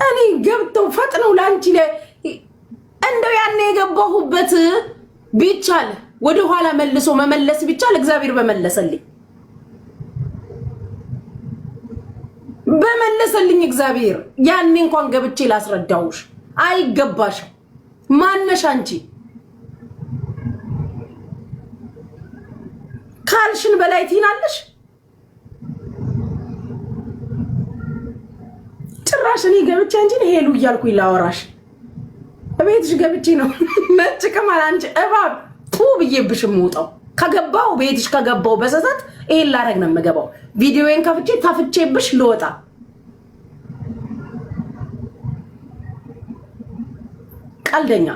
እኔ ገብተው ፈጥነው ላንቺ እንደው ያኔ የገባሁበት ቢቻል ወደ ኋላ መልሶ መመለስ ቢቻል እግዚአብሔር በመለሰልኝ እግዚአብሔር ያኔ እንኳን ገብቼ ላስረዳውሽ አይገባሽ ማነሽ አንቺ ካልሽን በላይ ትይናለሽ ጭራሽ እኔ ገብቼ እንጂ ሄሉ እያልኩ ይላወራሽ ቤትሽ ገብቼ ነው ነጭ ከማል አንቺ እባብ ቱ ብዬብሽ የምወጣው ከገባው ቤትሽ ከገባው በሰሰት ይሄን ላረግ ነው የምገባው ቪዲዮዬን ከፍቼ ታፍቼብሽ ልወጣ ቀልደኛ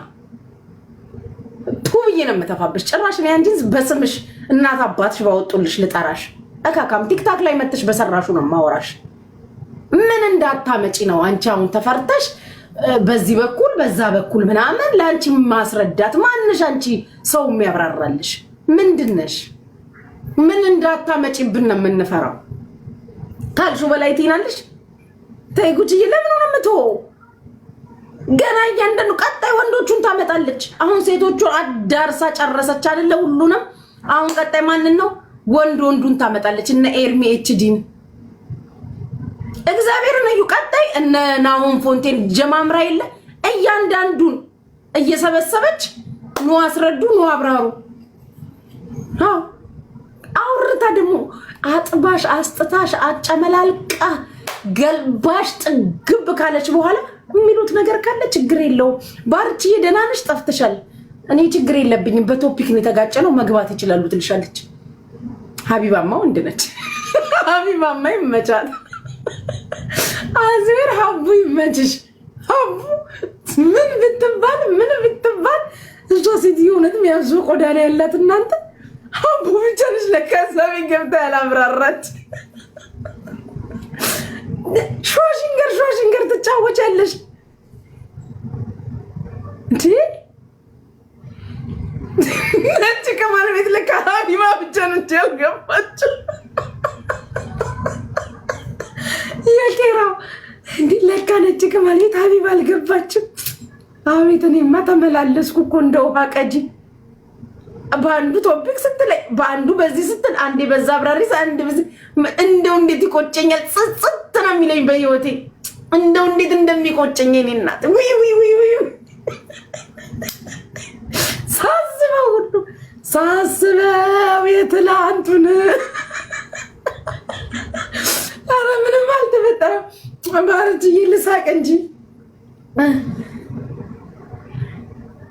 ቱ ብዬ ነው የምተፋብሽ ጭራሽ እኔ አንቺን በስምሽ እናት አባትሽ ባወጡልሽ ልጠራሽ አካካም ቲክታክ ላይ መጥተሽ በሰራሹ ነው ማወራሽ ምን እንዳታመጪ ነው አንቺ አሁን ተፈርተሽ በዚህ በኩል በዛ በኩል ምናምን ላንቺ ማስረዳት ማንሽ አንቺ ሰው የሚያብራራልሽ ምንድነሽ ምን እንዳታመጪብን ነው የምንፈራው ካልሹ በላይ ትይናለሽ ተይጉጂ ለምን ነው የምትወ ገና እያንዳንዱ ቀጣይ ወንዶቹን ታመጣለች አሁን ሴቶቹ አዳርሳ ጨረሰች አይደለ ሁሉንም አሁን ቀጣይ ማንን ነው ወንዱን ታመጣለች እነ ኤርሚ ኤችዲን እግዚአብሔር ነው ቀጣይ እነ ናሆም ፎንቴን ጀማምራ ይለ እያንዳንዱን እየሰበሰበች ነው አስረዱ ነው አብራሩ አውርታ ደግሞ አጥባሽ አስጥታሽ አጨመላልቃ ገልባሽ ጥግብ ካለች በኋላ የሚሉት ነገር ካለ ችግር የለው ባርቺ ደህና ነሽ ጠፍተሻል እኔ ችግር የለብኝም በቶፒክ ነው የተጋጨነው መግባት ይችላሉ ትልሻለች ሀቢባማ ወንድ ነች ሀቢባማ ይመቻል አዝር ሀቡ ይመችሽ ሀቡ ምን ብትባል እሷ ሴትዮ እውነትም ያዙ ቆዳ ላይ ያላት እናንተ ሀቡ ብቻ ነሽ ለካ ሰሚ ገብታ ያላብራራች ሾሽንገር ትጫወቻለሽ እንዴ ነጭ ከማል ቤት ለካ ሀቢባ ብቻ ነች ያልገባችው የኬራው እንዴ ለካ ነጭ ከማል ቤት ሀቢባ አልገባችም አቤት እኔማ ተመላለስኩ እኮ እንደው አቀጂ በአንዱ ቶፒክ ስትለይ በአንዱ በዚህ ስትል አንዴ በዛ አብራሪስ አንዴ በዚህ እንደው እንዴት ይቆጨኛል ጽጽት ነው የሚለኝ በህይወቴ እንደው እንዴት እንደሚቆጨኝ እኔ እናት ወይ ሳስበው የትላንቱን አረ ምንም አልተፈጠረም ባርጅዬ ልሳቅ እንጂ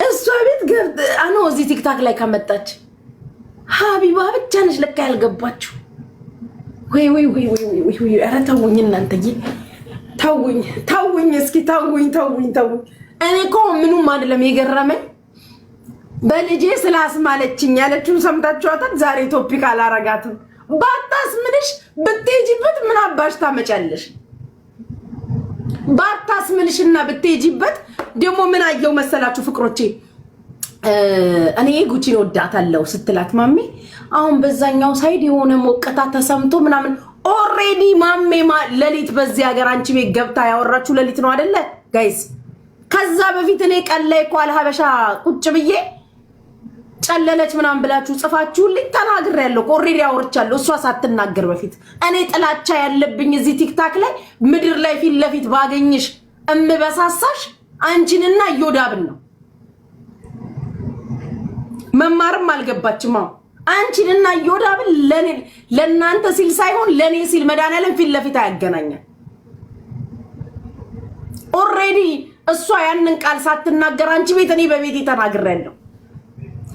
እሷ ቤት ገብት አኖ እዚህ ቲክታክ ላይ ከመጣች ሀቢባ ብቻ ነች ለካ ያልገባችሁ ወይ አረ ተውኝ እናንተዬ ተውኝ እስኪ ተውኝ እኔ እኮ ምኑም አይደለም የገረመኝ በልጄ ስላስማለችኝ ያለችውን ሰምታችኋታል ዛሬ ቶፒክ አላረጋትም ባታስምልሽ ብትሄጂበት ምን አባሽ ታመጫለሽ ባታስምልሽና ብትሄጂበት ደግሞ ምን አየው መሰላችሁ ፍቅሮቼ እኔ ጉቺን ወዳታለሁ ስትላት ማሜ አሁን በዛኛው ሳይድ የሆነ ሞቀታ ተሰምቶ ምናምን ኦሬዲ ማሜ ለሊት በዚህ ሀገር አንቺ ቤት ገብታ ያወራችሁ ለሊት ነው አይደለ ጋይስ ከዛ በፊት እኔ ቀላይ ቋል ሀበሻ ቁጭ ብዬ ጨለለች ምናምን ብላችሁ ጽፋችሁልኝ ተናግሬያለሁ ኦሬዲ አወርቻለሁ እሷ ሳትናገር በፊት እኔ ጥላቻ ያለብኝ እዚህ ቲክታክ ላይ ምድር ላይ ፊት ለፊት ባገኝሽ እምበሳሳሽ አንቺንና ዮዳብን ነው መማርም አልገባችም አንቺንና ዮዳብን ለናንተ ሲል ሳይሆን ለኔ ሲል መዳናለን ፊት ለፊት አያገናኛል ኦሬዲ እሷ ያንን ቃል ሳትናገር አንቺ ቤት እኔ በቤቴ ተናግሬያለሁ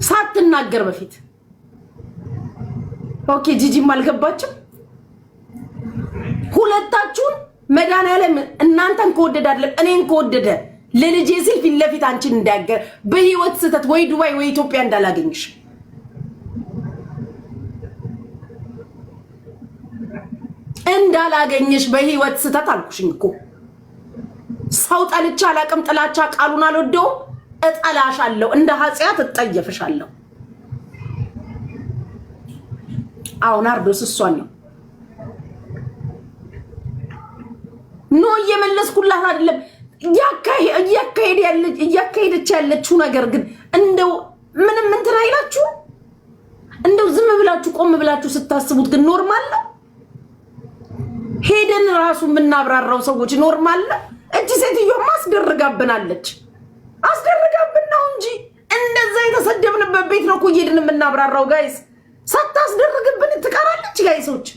ሳትናገር በፊት ኦኬ ጂጂም አልገባችም ሁለታችሁን መዳናለን እናንተን ከወደደ አይደለም እኔን ከወደደ ለልጄ ሲል ፊት ለፊት አንቺን እንዳያገር በህይወት ስተት ወይ ዱባይ ወይ ኢትዮጵያ እንዳላገኝሽ እንዳላገኝሽ በህይወት ስተት አልኩሽኝ እኮ ሰው ጠልቻ አላቅም ጥላቻ ቃሉን አልወደው እጠላሻለሁ እንደ ኃጢያት እጠየፍሻለሁ አሁን አርዶስ እሷን ነው ኖ እየመለስኩላት አይደለም። እያካሄደች ያለችው ነገር ግን እንደው ምንም እንትን አይላችሁ? እንደው ዝም ብላችሁ ቆም ብላችሁ ስታስቡት ግን ኖርማል ነው? ሄደን ራሱ የምናብራራው ሰዎች ኖርማል ነው? እቺ ሴትዮማ አስደርጋብናለች። አስደርጋብን ነው እንጂ እንደዛ የተሰደብንበት ቤት ነው እኮ ሄደን የምናብራራው። ጋይስ ሳታስደርግብን ትቀራለች። ጋይሶች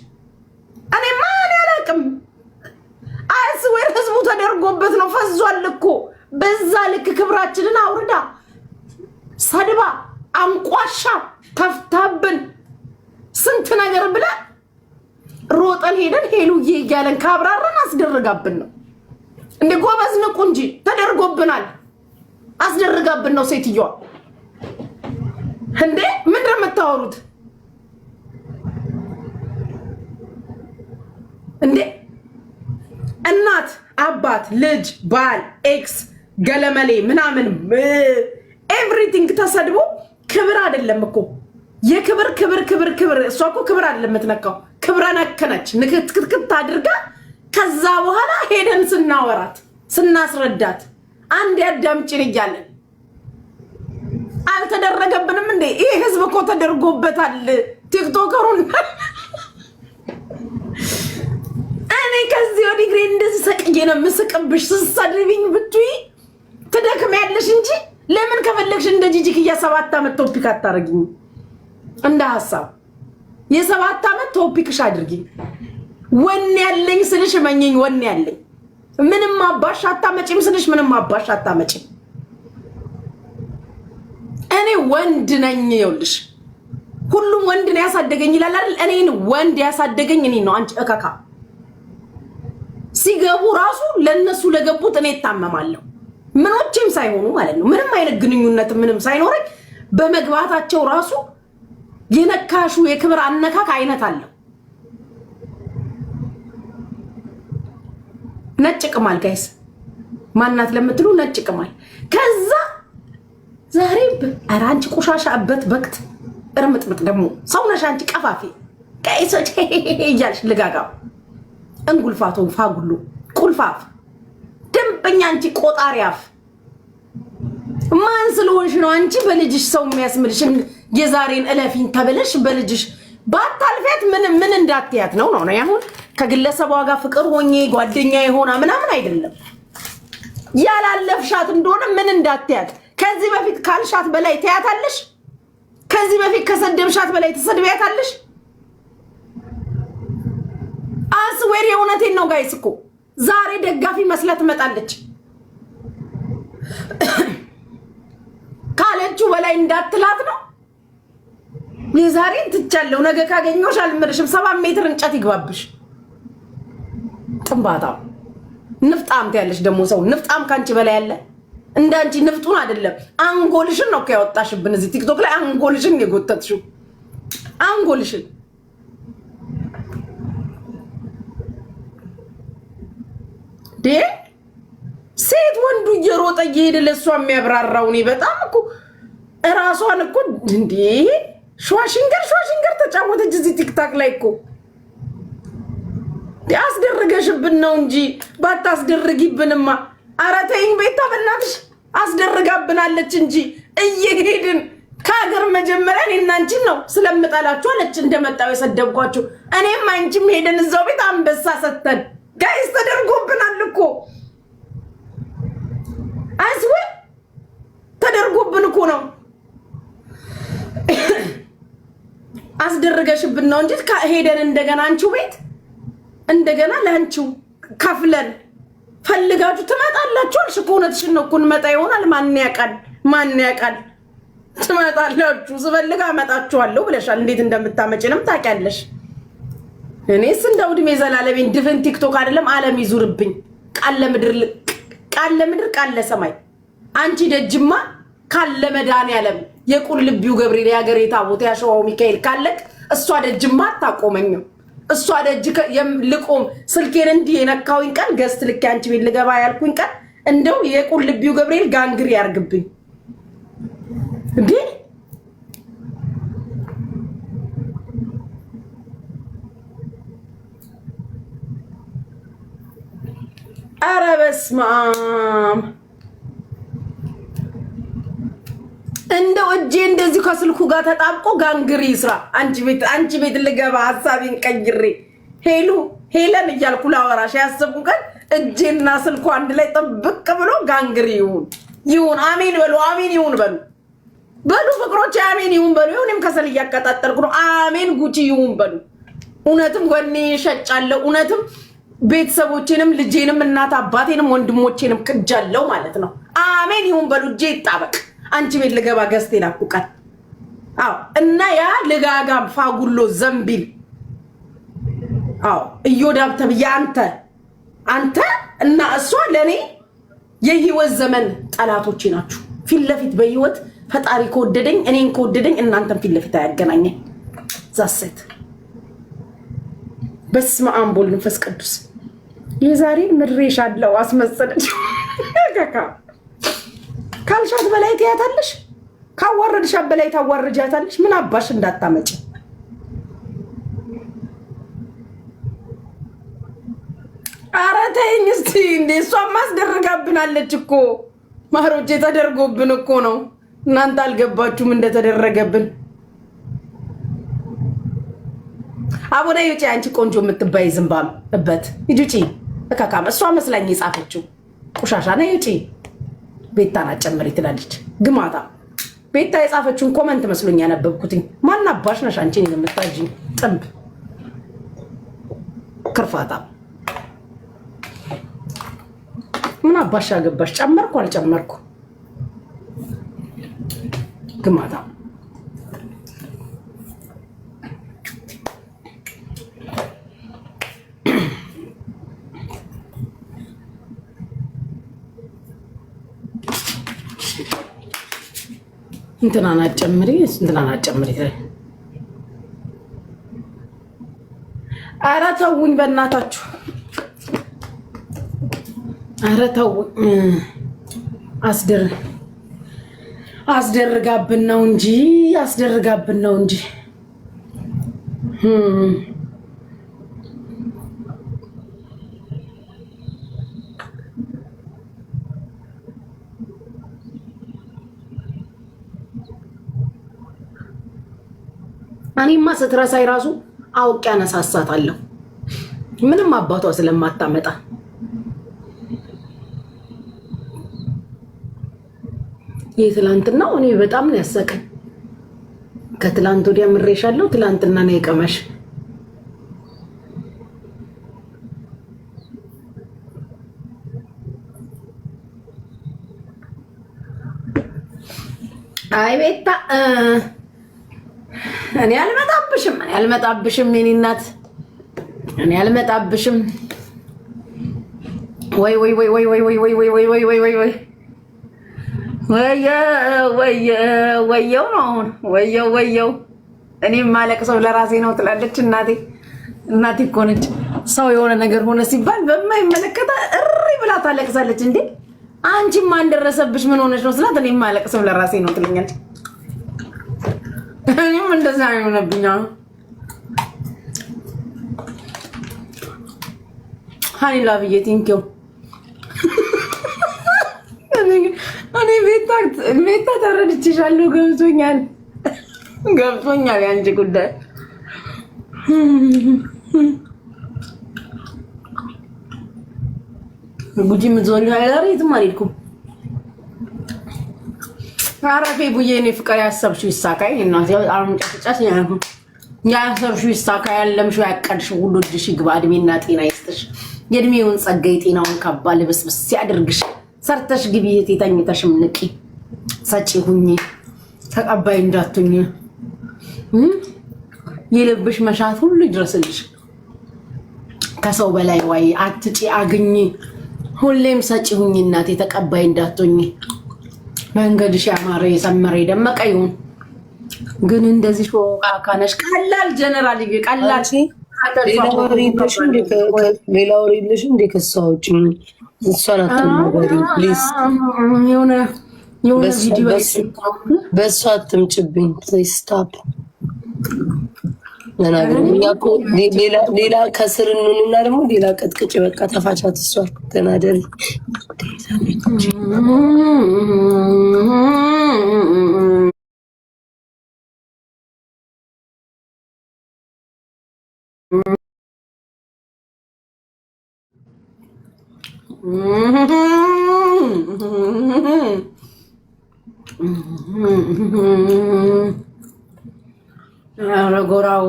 እኔማ አላውቅም። አይስዌር ህዝቡ ተደርጎበት ነው ፈዟል እኮ። በዛ ልክ ክብራችንን አውርዳ ሰድባ አንቋሻ ተፍታብን ስንት ነገር ብላ ሮጠን ሄደን ሄሉዬ እያለን ካብራራን አስደርጋብን ነው እንዴ? ጎበዝ ንቁ እንጂ ተደርጎብናል። አስደርጋብን ነው ሴትዮዋ እንዴ? ምንድን ነው የምታወሩት እንዴ? እናት አባት ልጅ ባል ኤክስ ገለመሌ ምናምን ኤቭሪቲንግ ተሰድቦ ክብር አይደለም እኮ የክብር ክብር ክብር ክብር። እሷ እኮ ክብር አይደለም የምትነካው፣ ክብረ ነክነች ንክትክት አድርጋ። ከዛ በኋላ ሄደን ስናወራት ስናስረዳት አንድ ያዳምጪን እያለን አልተደረገብንም እንዴ? ይሄ ህዝብ እኮ ተደርጎበታል። ቲክቶከሩን እኔ ከዚህ ወዲህ ግሬ እንደዚህ ሰቅዬ ነው የምስቅብሽ። ስሳድብኝ ብትይ ትደክሚያለሽ እንጂ ለምን ከፈለግሽ እንደ ጂጂክያ 7 ዓመት ቶፒክ አታረጊኝ? እንደ ሐሳብ የ7 ዓመት ቶፒክሽ አድርጊ። ወኔ ያለኝ ስልሽ መኘኝ ወኔ ያለኝ ምንም አባሽ አታመጪም ስልሽ ምንም አባሽ አታመጪም። እኔ ወንድ ነኝ። ይኸውልሽ ሁሉም ወንድ ነው ያሳደገኝ ይላል አይደል? እኔን ወንድ ያሳደገኝ እኔ ነው። አንቺ እካካ ሲገቡ ራሱ ለነሱ ለገቡት እኔ ታመማለሁ። ምኖችም ሳይሆኑ ማለት ነው። ምንም አይነት ግንኙነት ምንም ሳይኖረኝ በመግባታቸው ራሱ የነካሹ የክብር አነካክ አይነት አለው። ነጭ ቅማል ጋይስ ማናት ለምትሉ ነጭ ቅማል። ከዛ ዛሬ ኧረ አንቺ ቆሻሻበት በክት እርምጥምጥ ደግሞ ሰውነሽ አንቺ ቀፋፊ ጋይሶች እያልሽ ልጋጋ እንጉልፋቶ ፋጉሉ ቁልፋፍ ደንበኛ አንቺ ቆጣሪ አፍ ማን ስለሆንሽ ነው አንቺ በልጅሽ ሰው የሚያስምልሽ? የዛሬን እለፊን ተብለሽ በልጅሽ ባታልፊያት ምን እንዳትያት ነው ነው አሁን ከግለሰቧ ጋር ፍቅር ሆኜ ጓደኛ የሆና ምናምን አይደለም። ያላለፍሻት እንደሆነ ምን እንዳትያት። ከዚህ በፊት ካልሻት በላይ ትያታለሽ። ከዚህ በፊት ከሰደብሻት በላይ ተሰድቢያታለሽ። አስዌር የእውነቴን ነው ጋይስ እኮ ዛሬ ደጋፊ መስላ ትመጣለች። ካለችው በላይ እንዳትላት ነው። የዛሬን ትቻለሁ ነገ ካገኘሁሽ አልምርሽም። 7 ሜትር እንጨት ይግባብሽ። ጥንባታ ንፍጣም ትያለሽ ደግሞ ሰው ንፍጣም ካንቺ በላይ ያለ እንዳንቺ ንፍጡን አይደለም አንጎልሽን ነው ያወጣሽብን እዚህ ቲክቶክ ላይ አንጎልሽን የጎተትሽው አንጎልሽን ሴት ወንዱ እየሮጠ እየሄደ ለሷ የሚያብራራው እኔ በጣም እኮ እራሷን እኮ እንዴ ሸዋሽንገር ተጫወተች እዚህ ቲክታክ ላይ እኮ አስደርገሽብን ነው እንጂ ባታስደርጊብንማ ኧረ ተይኝ ቤታ በእናትሽ አስደርጋብናለች እንጂ እየሄድን ከሀገር መጀመሪያ እኔና አንቺን ነው ስለምጠላችሁ አለች እንደመጣው የሰደብኳችሁ እኔም አንቺም ሄደን እዛው ቤት አንበሳ ሰተን ጋይስ ተደርጎብናል እኮ አይስዌ ተደርጎብን እኮ ነው አስደርገሽብን ነው እንጂ ሄደን እንደገና አንቺው ቤት እንደገና ለአንቺው ከፍለን ፈልጋችሁ ትመጣላችሁ አልሽ እኮ እውነትሽን ነው እኮ እንመጣ ይሆናል ማን ያውቃል ትመጣላችሁ ስፈልጋ እመጣችኋለሁ ብለሻል እንዴት እንደምታመጪንም ታውቂያለሽ እኔስ እንደው እድሜ ዘላለሜን ድፍን ቲክቶክ አይደለም ዓለም ይዙርብኝ ቃል ለምድር ቃል ለሰማይ አንቺ ደጅማ ካለ መድኃኒዓለም የቁልቢው ገብርኤል ያገሬ ታቦት ያሸዋው ሚካኤል ካለክ እሷ ደጅማ አታቆመኝም እሷ ደጅ ልቆም ስልኬን እንዲህ የነካውኝ ቀን ገስት ልክ አንቺ ቤት ልገባ ያልኩኝ ቀን እንደው የቁልቢው ገብርኤል ጋንግሪ ያርግብኝ እንዴ ኧረ በስመ አብ እንደው እጄ እንደዚህ ከስልኩ ጋር ተጣብቆ ጋንግሪ ስራ አንቺ ቤት ልገባ ሐሳቤን ቀይሬ ሄለን እያልኩ ላወራሽ ያሰብኩ ቀን እጄና ስልኩ አንድ ላይ ጥብቅ ብሎ ጋንግሪ ይሁን። አሜን በሉ። አሜን ይሁን በሉ ፍቅሮች፣ አሜን ይሁን በሉ። እኔም ከሰል እያቀጣጠልኩ ነው። አሜን ጉቺ ይሁን በሉ። እውነትም ወኔ ሸጫለሁ። እውነትም ቤተሰቦቼንም ልጄንም እናት አባቴንም ወንድሞቼንም ክጃለሁ ማለት ነው። አሜን ይሁን በሉ። እጄ ይጣበቅ። አንቺ ቤት ልገባ ገዝቴ ላኩቃል። አዎ እና ያ ልጋጋም ፋጉሎ ዘንቢል እዮዳብ ተብዬ አንተ እና እሷ ለኔ የህይወት ዘመን ጠላቶቼ ናችሁ። ፊት ለፊት በህይወት ፈጣሪ ከወደደኝ እኔን ከወደደኝ እናንተም ፊት ለፊት አያገናኘኝ። ዛሰት በስመ አብ ወወልድ ወመንፈስ ቅዱስ። የዛሬን ምድሬሻለሁ አስመሰለች። ካልሻት በላይ ትያታለሽ፣ ካዋረድሻት በላይ ታዋርጃታለሽ። ምን አባሽ እንዳታመጪ። ኧረ ተይኝ እስቲ እንዴ! እሷም ማስደረጋብናለች እኮ ማሮቼ፣ ተደርጎብን እኮ ነው። እናንተ አልገባችሁም እንደተደረገብን። አቦና ይውጪ፣ አንቺ ቆንጆ የምትባይ ዝምባም እበት ይውጪ። እካካም እሷ መስላኝ የጻፈችው ቆሻሻ ነው። ይውጪ። ቤታን አጨምሪ ትላለች ግማታ። ቤታ የጻፈችውን ኮመንት መስሎኝ ያነበብኩትኝ። ማን አባሽ ነሽ አንቺ እኔን የምታጅኝ ጥንብ ክርፋታ? ምን አባሽ አገባሽ? ጨመርኩ አልጨመርኩ ግማታ። እንትናን አጨምሪ። ኧረ ተውኝ በእናታችሁ። ኧረ ተውኝ። አስደርጋብን ነው እንጂ እኔማ ስትረሳይ ራሱ አውቄ አነሳሳታለሁ። ምንም አባቷ ስለማታመጣ የትላንትናው እኔ በጣም ነው ያሰቀኝ። ከትላንት ወዲያ ምሬሻለሁ። ትላንትና ነው የቀመሽ። አይ ቤታ እኔ አልመጣብሽም የኔ እናት፣ እኔ አልመጣብሽም። ወይ ወየው ነው አሁን። ወየው እኔም ማለቅሰው ለራሴ ነው ትላለች እናቴ እኮ ነች። ሰው የሆነ ነገር ሆነ ሲባል በማይመለከታ እሪ ብላ ታለቅሳለች። እንዴ አንቺም ማን ደረሰብሽ? ምን ሆነሽ ነው ስላት እኔም ማለቅሰው ለራሴ ነው ትለኛለች። እኔም እንደዛ የሆነብኝ ሀኒ ላቭዬ ቲንኪው። እኔ ቤታ ተረድቼሻለሁ። ገብቶኛል የአንቺ ጉዳይ። ጉጂ ምዞኛ የትም አልሄድኩም። አረፌ ቡዬ እኔ ፍቅር ያሰብሽው ይሳካይ። እናቴ በጣም ጨጭጫት ያሰብሽው ይሳካ። ያለምሽው ያቀድሽው ሁሉ እጅሽ ይግባ። እድሜና ጤና ይስጥሽ። የእድሜውን ጸጋይ ጤናውን ካባ ልብስብስ ሲያደርግሽ ሰርተሽ ግቢ። ተኝተሽም ንቂ። ሰጪ ሁኚ፣ ተቀባይ እንዳትሁኚ። የልብሽ መሻት ሁሉ ይድረስልሽ። ከሰው በላይ ዋይ አትጪ አግኚ። ሁሌም ሰጪ ሁኚ እናቴ፣ ተቀባይ እንዳትሁኚ። መንገድሽ ያማረ የሰመረ የደመቀ ይሁን። ግን እንደዚህ ሾካካነሽ ቀላል ጀነራል ቀላል ሌላ ወሬ የለሽም እንዴ? ከሷ ውጭ እሷን አትናገሪ ፕሊዝ። የሆነ ቪዲዮ በእሷ አትምጭብኝ ፕሊዝ ስታፕ። ተናገር። እኛ እኮ ሌላ ከስር እንሆንና ደግሞ ሌላ ቀጥቅጭ በቃ ተፋቻት። እሷ ተናደር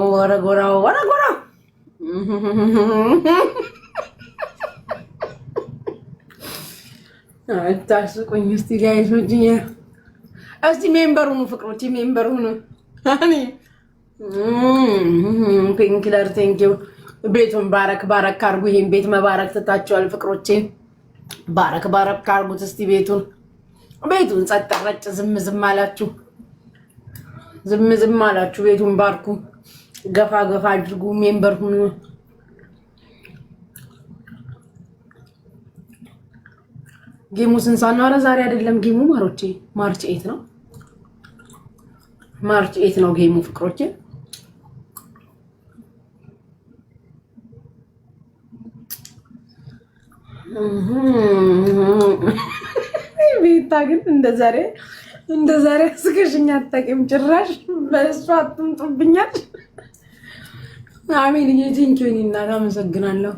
ወረጎራው አታስቁኝ እስቲ ጋይሶች፣ እስቲ ሜምበር ሁኑ ፍቅሮች፣ ሜምበር ሁኑ። ፒንክለር ቴንኪው። ቤቱን ባረክ አርጉ። ይሄን ቤት መባረክ ትታችኋል ፍቅሮቼ። ባረክ አርጉት እስቲ ቤቱን ጸጥ ረጭ ዝም አላችሁ። ዝም አላችሁ። ቤቱን ባርኩ፣ ገፋ አድርጉ። ሜምበር ሁኑ። ጌሙ ስንት ሰዓት ነው? ኧረ ዛሬ አይደለም ጌሙ ማሮቼ፣ ማርች 8 ነው። ማርች 8 ነው ጌሙ ፍቅሮቼ። ቤታ ግን እንደ ዛሬ አስገሽኛ አታውቂም ጭራሽ። በእሷ አትምጡብኛል። አሜን። ቴንኪው እና አመሰግናለሁ።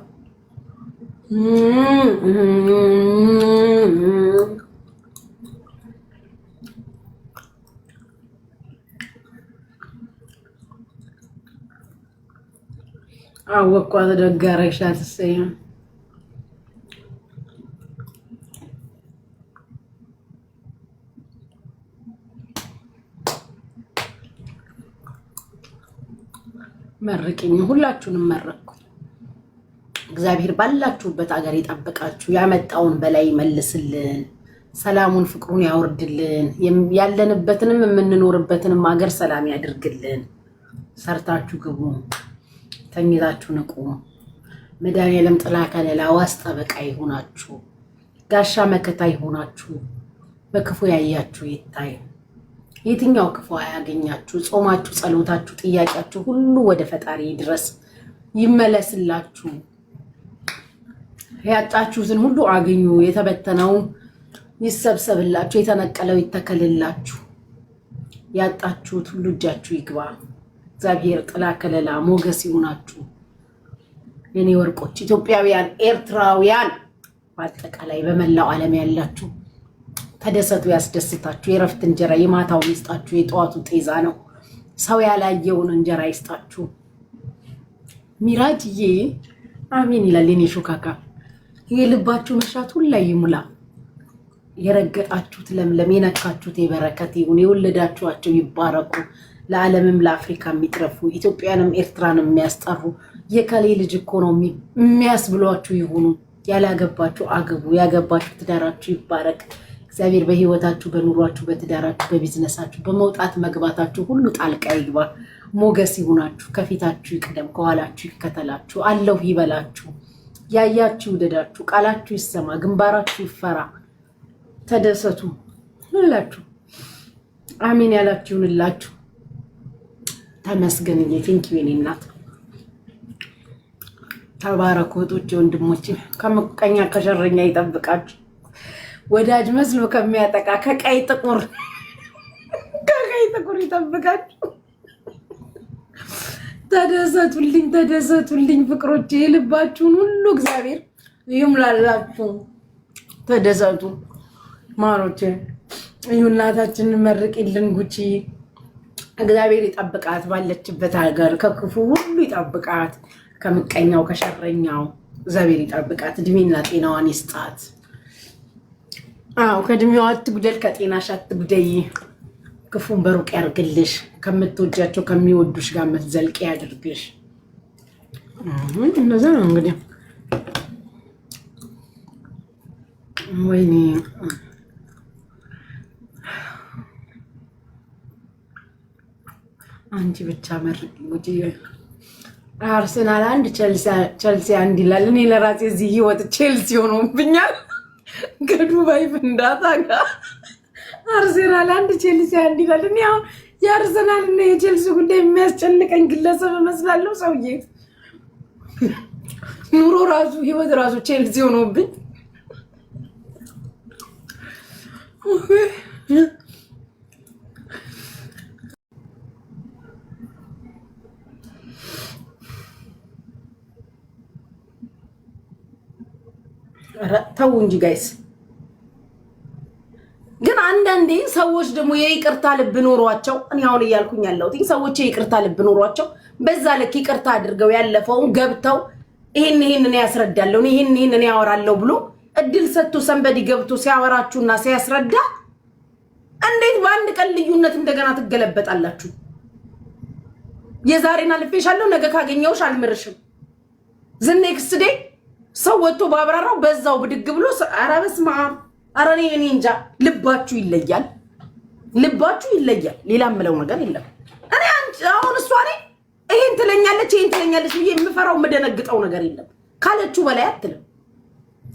አወኳት ደጋረሻ ትሰየም መርቂኝ። ሁላችሁንም መረቅኩ። እግዚአብሔር ባላችሁበት ሀገር ይጠብቃችሁ፣ ያመጣውን በላይ ይመልስልን፣ ሰላሙን ፍቅሩን ያወርድልን፣ ያለንበትንም የምንኖርበትንም ሀገር ሰላም ያድርግልን። ሰርታችሁ ግቡ፣ ተኝታችሁ ንቁ። መድኃኒዓለም ጥላ ከለላ ዋስ ጠበቃ ይሆናችሁ፣ ጋሻ መከታ ይሆናችሁ። በክፉ ያያችሁ ይታይ፣ የትኛው ክፉ አያገኛችሁ። ጾማችሁ፣ ጸሎታችሁ፣ ጥያቄያችሁ ሁሉ ወደ ፈጣሪ ድረስ ይመለስላችሁ። ያጣችሁትን ሁሉ አግኙ። የተበተነው ይሰብሰብላችሁ፣ የተነቀለው ይተከልላችሁ። ያጣችሁት ሁሉ እጃችሁ ይግባ። እግዚአብሔር ጥላ ከለላ ሞገስ ይሆናችሁ። የኔ ወርቆች ኢትዮጵያውያን፣ ኤርትራውያን፣ በአጠቃላይ በመላው ዓለም ያላችሁ ተደሰቱ፣ ያስደስታችሁ። የረፍት እንጀራ የማታው ይስጣችሁ፣ የጠዋቱ ጤዛ ነው። ሰው ያላየውን እንጀራ ይስጣችሁ። ሚራጅዬ አሜን ይላል የኔ ሾካካ። የልባችሁ መሻት ሁላ ይሙላ። የረገጣችሁት ለምለም፣ የነካችሁት የበረከት ይሁን። የወለዳችኋቸው ይባረኩ። ለዓለምም ለአፍሪካ የሚትረፉ ኢትዮጵያንም ኤርትራንም የሚያስጠሩ የከሌ ልጅ እኮ ነው የሚያስብሏችሁ ይሁኑ። ያላገባችሁ አግቡ፣ ያገባችሁ ትዳራችሁ ይባረክ። እግዚአብሔር በህይወታችሁ፣ በኑሯችሁ፣ በትዳራችሁ፣ በቢዝነሳችሁ፣ በመውጣት መግባታችሁ ሁሉ ጣልቃ ይግባ። ሞገስ ይሁናችሁ። ከፊታችሁ ይቅደም፣ ከኋላችሁ ይከተላችሁ። አለሁ ይበላችሁ። ያያችሁ ይውደዳችሁ። ቃላችሁ ይሰማ፣ ግንባራችሁ ይፈራ። ተደሰቱ ሁላችሁ። አሜን ያላችሁ ይሁንላችሁ። ተመስገን። ቴንኪው የኔ እናት። ተባረኩ እህቶቼ ወንድሞቼ። ከምቀኛ ከሸረኛ ይጠብቃችሁ። ወዳጅ መስሎ ከሚያጠቃ ከቀይ ጥቁር ይጠብቃችሁ። ተደሰቱልኝ ፍቅሮቼ። የልባችሁን ሁሉ እግዚአብሔር ይሙላላችሁ። ተደሰቱ ማሮቼ። እናታችንን መርቂልን ጉቺ። እግዚአብሔር ይጠብቃት፣ ባለችበት ሀገር ከክፉ ሁሉ ይጠብቃት፣ ከምቀኛው ከሸረኛው እግዚአብሔር ይጠብቃት። እድሜና ጤናዋን ይስጣት። ከእድሜዋ አትጉደል፣ ከጤናሽ አትጉደይ። ክፉን በሩቅ ያርግልሽ። ከምትወጃቸው ከሚወዱሽ ጋር የምትዘልቂ ያድርግሽ። እነዛ ነው እንግዲህ። ወይኔ አንቺ ብቻ መርቅ ጉጂ። አርሰናል አንድ ቸልሲ አንድ ይላል። እኔ ለራሴ እዚህ ህይወት ቼልሲ ሆኖብኛል ከዱባይ ፍንዳታ ጋር። አርሰናል አንድ ቼልሲ አንድ ይላል። እኔ አሁን የአርሰናል እና የቼልሲ ጉዳይ የሚያስጨንቀኝ ግለሰብ እመስላለሁ። ሰውዬ ኑሮ ራሱ ህይወት ራሱ ቼልሲ ሆኖብኝ ተው እንጂ ጋይስ። ግን አንዳንዴ ሰዎች ደግሞ የይቅርታ ልብ ኖሯቸው እኔ አሁን እያልኩኝ ያለሁት ሰዎች የይቅርታ ልብ ኖሯቸው በዛ ልክ ይቅርታ አድርገው ያለፈውን ገብተው ይሄን እኔ ያስረዳለሁ ይሄን እኔ ያወራለሁ ብሎ እድል ሰጥቶ ሰንበዲ ገብቶ ሲያወራችሁና ሲያስረዳ እንዴት በአንድ ቀን ልዩነት እንደገና ትገለበጣላችሁ? የዛሬና ልፌሻለሁ ነገ ካገኘውሽ አልምርሽም ዝኔክስ ዴይ ሰው ወጥቶ ባብራራው በዛው ብድግ ብሎ ኧረ በስመ አብ ኧረ እኔ እንጃ። ልባችሁ ይለያል። ሌላ ምለው ነገር የለም። እኔ አሁን እሷ ይሄን ትለኛለች ብዬ የምፈራው የምደነግጠው ነገር የለም። ካለችው በላይ አትልም።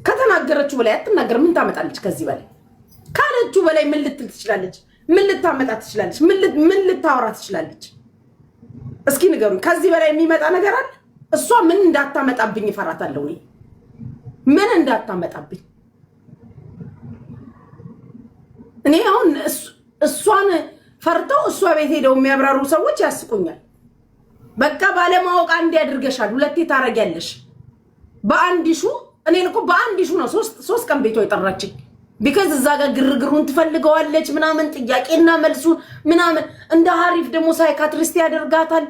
ከተናገረችው በላይ አትናገር። ምን ታመጣለች ከዚህ በላይ? ካለችው በላይ ምን ልትል ትችላለች? ምን ልታመጣ ትችላለች? ምን ልታወራ ትችላለች? እስኪ ንገሩኝ። ከዚህ በላይ የሚመጣ ነገር አለ? እሷ ምን እንዳታመጣብኝ እፈራታለሁ። ምን እንዳታመጣብኝ እኔ አሁን እሷን ፈርተው እሷ ቤት ሄደው የሚያብራሩ ሰዎች ያስቁኛል። በቃ ባለማወቅ አንዴ ያድርገሻል፣ ሁለቴ ታረጊያለሽ። በአንድ ሹ እኔን እኮ በአንድ ሹ ነው ሶስት ቀን ቤቷ የጠራችኝ። ቢካዝ እዛ ጋር ግርግሩን ትፈልገዋለች ምናምን ጥያቄና መልሱ ምናምን እንደ ሀሪፍ ደግሞ ሳይካትሪስት ያደርጋታል።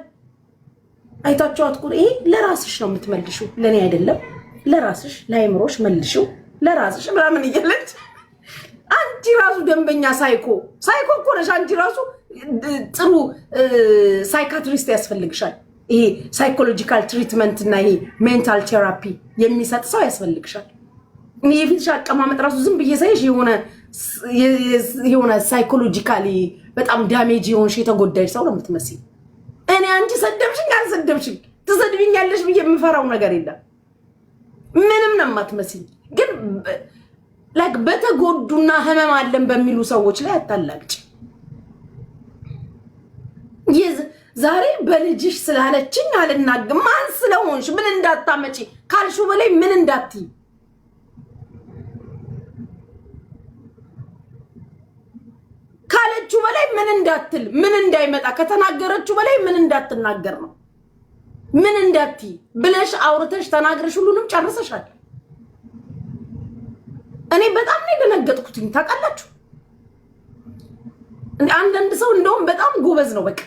አይታችኋት እኮ ይሄ ለራስሽ ነው የምትመልሺው፣ ለኔ አይደለም። ለራስሽ ላይምሮሽ መልሺው ለራስሽ ምናምን እያለች አንቺ ራሱ ደንበኛ ሳይኮ እኮ ነሽ። አንቺ ራሱ ጥሩ ሳይካትሪስት ያስፈልግሻል። ይሄ ሳይኮሎጂካል ትሪትመንት እና ይሄ ሜንታል ቴራፒ የሚሰጥ ሰው ያስፈልግሻል። የፊትሽ አቀማመጥ ራሱ ዝም ብዬ ሳይሽ የሆነ ሳይኮሎጂካሊ በጣም ዳሜጅ የሆንሽ የተጎዳሽ ሰው ነው የምትመስይ። እኔ አንቺ ሰደብሽኝ አልሰደብሽኝ ትሰድብኛለሽ ብዬ የምፈራው ነገር የለም። ምንም ነው የማትመስይ። ግን ላይክ በተጎዱና ህመም አለን በሚሉ ሰዎች ላይ አታላግጭ። ዛሬ በልጅሽ ስላለችኝ አልናገርም። ማን ስለሆንሽ ምን እንዳታመጪ ካልሹ በላይ ምን እንዳትይ ካለችው በላይ ምን እንዳትል ምን እንዳይመጣ ከተናገረችው በላይ ምን እንዳትናገር ነው። ምን እንዳትይ ብለሽ አውርተሽ ተናግረሽ ሁሉንም ጨርሰሻል። እኔ በጣም ነው የደነገጥኩትኝ ታውቃላችሁ። አንዳንድ ሰው እንደውም በጣም ጎበዝ ነው። በቃ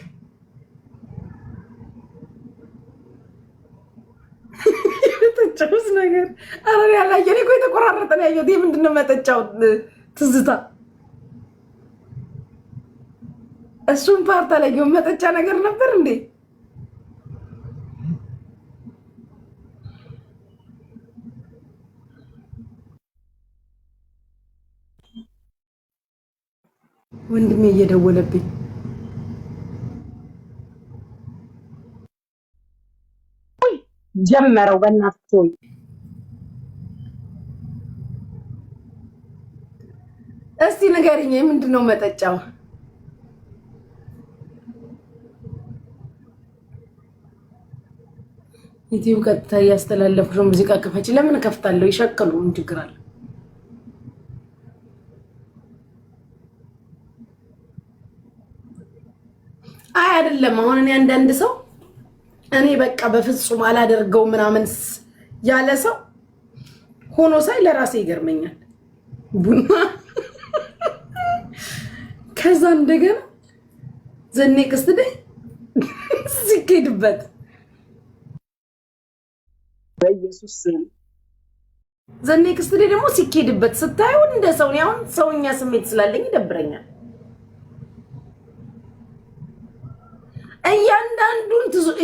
ተጨውስ ነገር አረ ያላየኔ እኮ የተቆራረጠ ነው ያየሁት። ምንድነው መጠጫው ትዝታ እሱን ፓርታ ላይ መጠጫ ነገር ነበር እንዴ? ወንድሜ እየደወለብኝ ጀመረው። በእናትህ እስቲ ንገሪኝ፣ ምንድነው መጠጫው? ዩቲዩብ ቀጥታ እያስተላለፉ ነው። ሙዚቃ ክፈች። ለምን ከፍታለሁ? ይሸቅሉ። ምን ችግር አለ? አይ አይደለም። አሁን እኔ አንዳንድ ሰው እኔ በቃ በፍጹም አላደርገው ምናምን ያለ ሰው ሆኖ ሳይ ለራሴ ይገርመኛል። ቡና ከዛ እንደገና ዘኔክስት ዴይ ሲኬድበት በኢየሱስ ስም ዘኔክስት ዴይ ደግሞ ሲኬድበት ስታዩ እንደ ሰው ነው። አሁን ሰውኛ ስሜት ስላለኝ ይደብረኛል።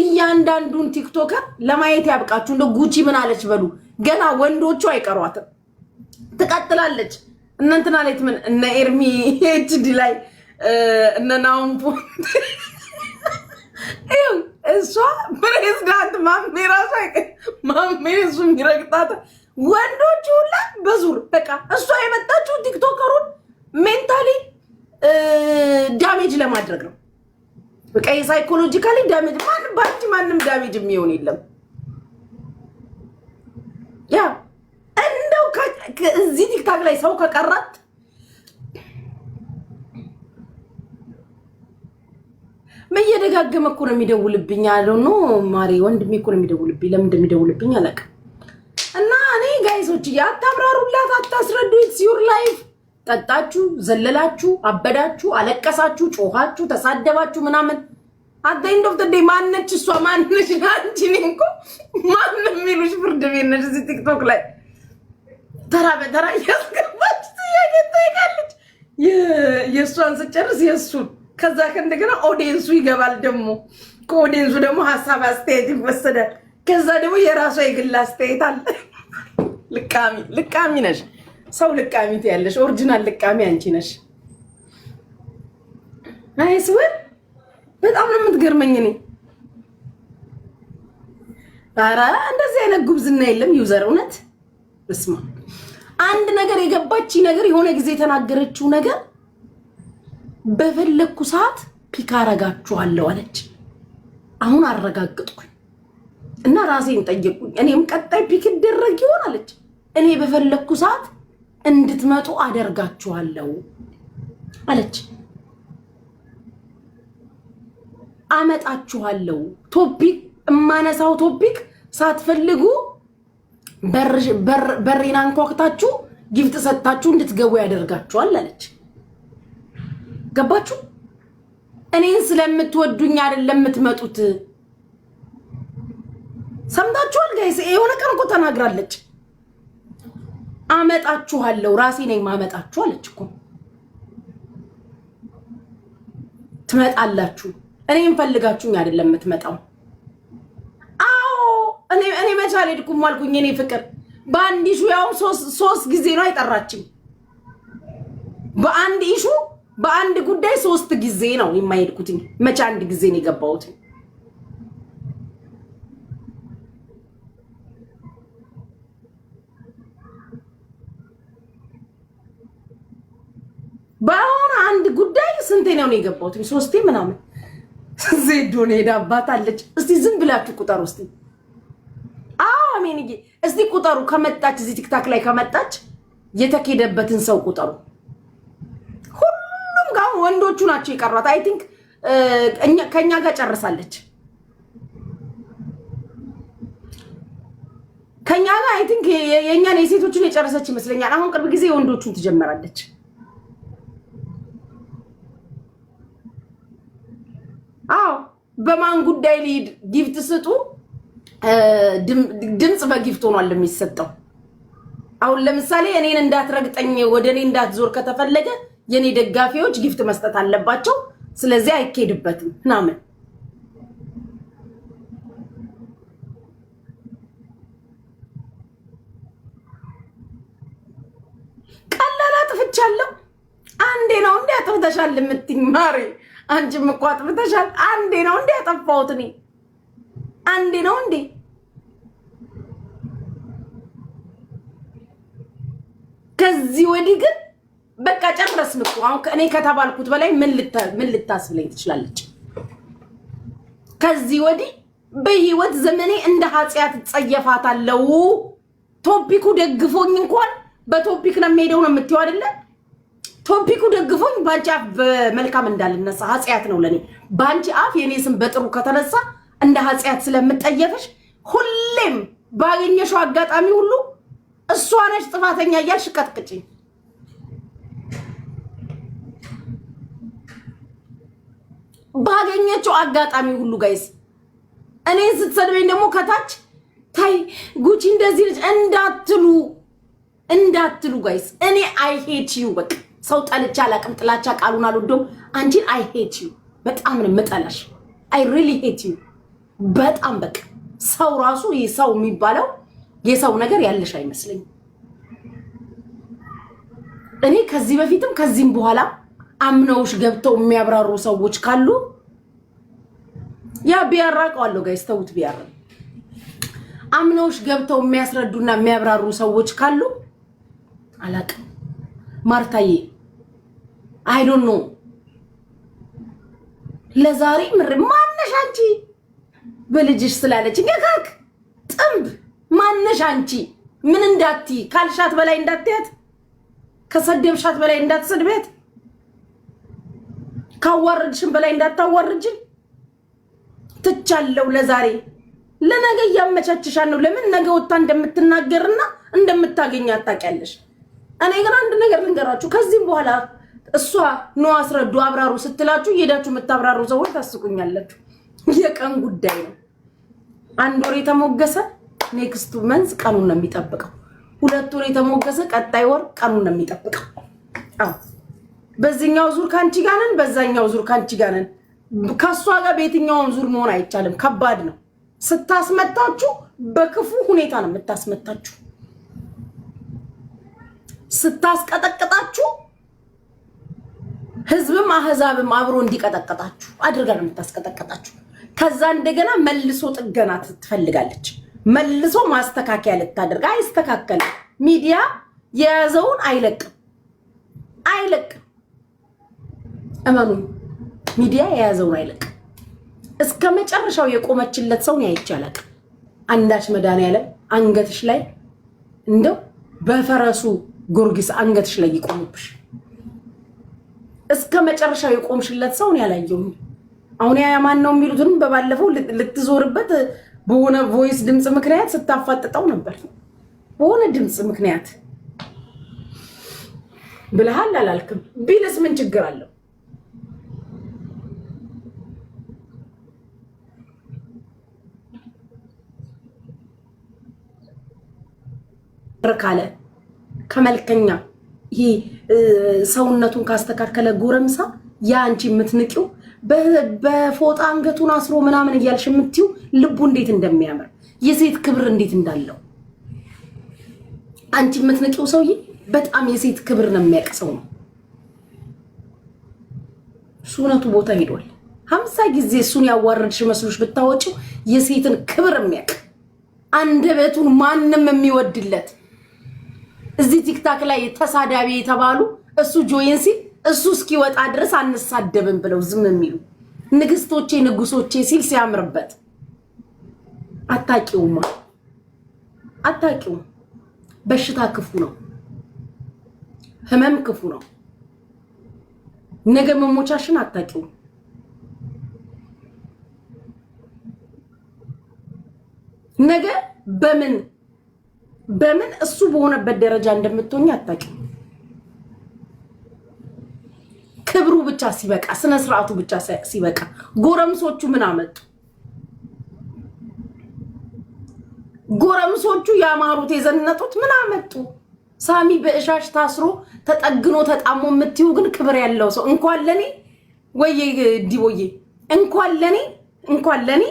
እያንዳንዱን ቲክቶከር ለማየት ያብቃችሁ። እንደ ጉቺ ምን አለች በሉ። ገና ወንዶቹ አይቀሯትም፣ ትቀጥላለች። እናንተና ላይ ምን እነ ኤርሚ ኤችዲ ላይ እነ ናውምፖ እሷ ፕሬዝዳንት ማሜ ራሱ ማሜ እሱ የሚረግጣት ወንዶቹ ሁላ በዙር በቃ እሷ የመጣችው ቲክቶከሩን ሜንታሊ ዳሜጅ ለማድረግ ነው። በቃ ሳይኮሎጂካሊ ዳሜጅ ማንም ዳሜጅ የሚሆን የለም። ያ እንደው እዚህ ቲክታክ ላይ ሰው ከቀራት በየደጋገመ እኮ ነው የሚደውልብኝ አለው ነው ማሪ ወንድሜ እኮ ነው የሚደውልብኝ። ለምን እንደሚደውልብኝ አላውቅም። እና እኔ ጋይሶች አታብራሩላት፣ አታስረዱ። ኢትስ ዩር ላይፍ። ጠጣችሁ፣ ዘለላችሁ፣ አበዳችሁ፣ አለቀሳችሁ፣ ጮኻችሁ፣ ተሳደባችሁ ምናምን አት ኤንድ ኦፍ ዘ ዴይ ማነች እሷ? ማነች አንቺ? እኔ እኮ ማን የሚሉሽ ፍርድ ቤት ነሽ። እዚህ ቲክቶክ ላይ ተራ በተራ እያስገባች ጥያቄ ትጠይቃለች። የእሷን ስጨርስ የእሱን ከዛ ከእንደገና ኦዲየንሱ ይገባል። ደግሞ ከኦዲየንሱ ደግሞ ሀሳብ አስተያየት ይወሰዳል። ከዛ ደግሞ የራሷ የግል አስተያየት አለ። ልቃሚ ነሽ። ሰው ልቃሚ ትያለሽ። ኦሪጂናል ልቃሚ አንቺ ነሽ። አይስወር በጣም ነው የምትገርመኝ። እኔ ኧረ እንደዚህ አይነት ጉብዝና የለም። ዩዘር እውነት በስማ አንድ ነገር የገባች ነገር የሆነ ጊዜ የተናገረችው ነገር በፈለኩ ሰዓት ፒክ አረጋችኋለሁ አለች። አሁን አረጋግጥኩኝ እና ራሴን ጠየቁኝ። እኔም ቀጣይ ፒክ ይደረግ ይሆን አለች። እኔ በፈለኩ ሰዓት እንድትመጡ አደርጋችኋለሁ አለች። አመጣችኋለሁ። ቶፒክ እማነሳው ቶፒክ ሳትፈልጉ በሬን አንኳኩታችሁ ጊፍት ሰጣችሁ እንድትገቡ ያደርጋችኋል አለች። ገባችሁ? እኔን ስለምትወዱኝ አይደለም የምትመጡት። ሰምታችኋል ጋይስ? የሆነ ቀን እኮ ተናግራለች። አመጣችኋለሁ ራሴ ነኝ ማመጣችሁ አለች እኮ። ትመጣላችሁ። እኔን ፈልጋችሁኝ አይደለም የምትመጣው። አዎ እኔ መቻል ሄድኩም አልኩኝ። እኔ ፍቅር በአንድ ኢሹ ያው ሶስት ጊዜ ነው አይጠራችኝ። በአንድ ኢሹ በአንድ ጉዳይ 3 ጊዜ ነው የማይሄድኩትኝ። መቼ አንድ ጊዜ ነው የገባሁት። በአሁን አንድ ጉዳይ ስንቴ ነው የገባሁት? 3 ምናምን። ዜዶን ሄዳባታለች። እስቲ ዝም ብላችሁ ቁጠሩ እስቲ። አሜንዬ እስቲ ቁጠሩ። ከመጣች እዚህ ቲክታክ ላይ ከመጣች የተኬደበትን ሰው ቁጠሩ። ሁሉም ጋር ወንዶቹ ናቸው የቀሯት። አይ ቲንክ ከኛ ጋር ጨርሳለች። ከኛ ጋር አይ ቲንክ የኛን የሴቶቹን የጨረሰች ይመስለኛል። አሁን ቅርብ ጊዜ የወንዶቹን ትጀምራለች። አዎ በማን ጉዳይ ሊድ ጊፍት ስጡ። ድምጽ በጊፍት ሆኗል የሚሰጠው። አሁን ለምሳሌ እኔን እንዳትረግጠኝ ወደ እኔ እንዳትዞር ከተፈለገ የኔ ደጋፊዎች ጊፍት መስጠት አለባቸው። ስለዚህ አይኬድበትም ምናምን። ቀላል አጥፍቻለሁ። አንዴ ነው እንዴ አጥፍተሻል የምትይኝ ማሬ? አንቺም እኮ አጥፍተሻል። አንዴ ነው እንዴ ያጠፋሁት? እኔ አንዴ ነው እንዴ? ከዚህ ወዲህ ግን በቃ ጨረስን እኮ። አሁን እኔ ከተባልኩት በላይ ምን ልታስብለኝ ትችላለች? ከዚህ ወዲህ በህይወት ዘመኔ እንደ ኃጢአት ጸየፋታለሁ። ቶፒኩ ደግፎኝ እንኳን በቶፒክ ነው የምሄደው ነው የምትይው አይደለ? ቶፒኩ ደግፎኝ ባንቺ አፍ በመልካም እንዳልነሳ ኃጢአት ነው ለኔ። ባንቺ አፍ የኔ ስም በጥሩ ከተነሳ እንደ ኃጢአት ስለምጠየፍሽ ሁሌም ባገኘሽው አጋጣሚ ሁሉ እሷ ነሽ ጥፋተኛ እያልሽ ቀጥቅጭኝ። ባገኘችው አጋጣሚ ሁሉ ጋይስ እኔ ስትሰድበኝ ደግሞ ከታች ታይ ጉቺ እንደዚህ ልጅ እንዳትሉ ጋይስ። እኔ አይ ሄት ዩ በቃ ሰው ጠልቻ አላቅም። ጥላቻ ቃሉን አልወደውም። አንቺን አይ ሄት ዩ በጣም ነው የምጠላሽ። አይ ሪሊ ሄት ዩ በጣም በቃ ሰው ራሱ ሰው የሚባለው የሰው ነገር ያለሽ አይመስለኝም። እኔ ከዚህ በፊትም ከዚህም በኋላ አምነውሽ ገብተው የሚያብራሩ ሰዎች ካሉ ያ ቢያራቀዋለሁ ጋይስ ተውት። ቢያራ አምነውሽ ገብተው የሚያስረዱና የሚያብራሩ ሰዎች ካሉ አላቅም። ማርታዬ አይ ዶንት ኖ ለዛሬ ምር ማነሽ አንቺ በልጅሽ ስላለች ገካክ ጥምብ ማነሽ አንቺ ምን እንዳትዪ ካልሻት በላይ እንዳትያት ከሰደብሻት በላይ እንዳትሰድበት ካዋርድሽን በላይ እንዳታዋርጅን ትቻለው ለዛሬ ለነገ ያመቻችሻል ነው ለምን ነገ ወጣ እንደምትናገርና እንደምታገኛት ታውቂያለሽ እኔ ግን አንድ ነገር ልንገራችሁ ከዚህም በኋላ እሷ ነው አስረዱ አብራሩ ስትላችሁ እየዳችሁ መታብራሩ ሰዎች ታስቁኛላችሁ የቀን ጉዳይ ነው አንድ ወር የተሞገሰ ኔክስት መንዝ ቀኑን ነው የሚጠብቀው ሁለት ወር የተሞገሰ ቀጣይ ወር ቀኑን ነው የሚጠብቀው አዎ በዚህኛው ዙር ካንቺ ጋር ነን በዛኛው ዙር ካንቺ ጋር ነን ከሷ ጋር በየትኛውም ዙር መሆን አይቻልም ከባድ ነው ስታስመጣችሁ በክፉ ሁኔታ ነው የምታስመጣችሁ ስታስቀጠቅጣችሁ ህዝብም አህዛብም አብሮ እንዲቀጠቅጣችሁ አድርጋ ነው የምታስቀጠቅጣችሁ ከዛ እንደገና መልሶ ጥገና ትፈልጋለች መልሶ ማስተካከያ ልታደርግ አይስተካከል ሚዲያ የያዘውን አይለቅም እመኑ ሚዲያ የያዘውን አይለቅም እስከ መጨረሻው የቆመችለት ሰው ነው አይቻለቅ አንዳች መድኃኒዓለም አንገትሽ ላይ እንደው በፈረሱ ጎርጊስ አንገትሽ ላይ ይቆምብሽ እስከ መጨረሻው የቆምሽለት ሰው ነው ያላየው አሁን ያ ማን ነው የሚሉትን በባለፈው ልትዞርበት በሆነ ቮይስ ድምጽ ምክንያት ስታፋጥጣው ነበር በሆነ ድምጽ ምክንያት ብለሃል አላልክም ቢልስ ምን ችግር አለው ረካለ ከመልከኛ ይሄ ሰውነቱን ካስተካከለ ጎረምሳ ያንቺ የምትንቂው በፎጣ አንገቱን አስሮ ምናምን እያልሽ የምትዩ ልቡ እንዴት እንደሚያምር የሴት ክብር እንዴት እንዳለው አንቺ የምትንቂው ሰውዬ በጣም የሴት ክብር ነው የሚያቀሰው ነው ሱነቱ ቦታ ሄዷል 50 ጊዜ እሱን ያዋረድሽ መስሎሽ ብታወጪው የሴትን ክብር የሚያቅ አንደበቱን ማንንም የሚወድለት እዚህ ቲክታክ ላይ ተሳዳቢ የተባሉ እሱ ጆይንሲ እሱ እስኪወጣ ድረስ አንሳደብም ብለው ዝም የሚሉ ንግስቶቼ ንጉሶቼ ሲል ሲያምርበት አታቂውማ በሽታ ክፉ ነው ህመም ክፉ ነው ነገ መሞቻሽን አታቂው ነገ በምን እሱ በሆነበት ደረጃ እንደምትሆኝ አታቂው ክብሩ ብቻ ሲበቃ ስነ ስርዓቱ ብቻ ሲበቃ ጎረምሶቹ ምን አመጡ ጎረምሶቹ ያማሩት የዘነጡት ምን አመጡ ሳሚ በእሻሽ ታስሮ ተጠግኖ ተጣሞ የምትዩ ግን ክብር ያለው ሰው እንኳን ለኔ ወይ ዲቦዬ እንኳን ለኔ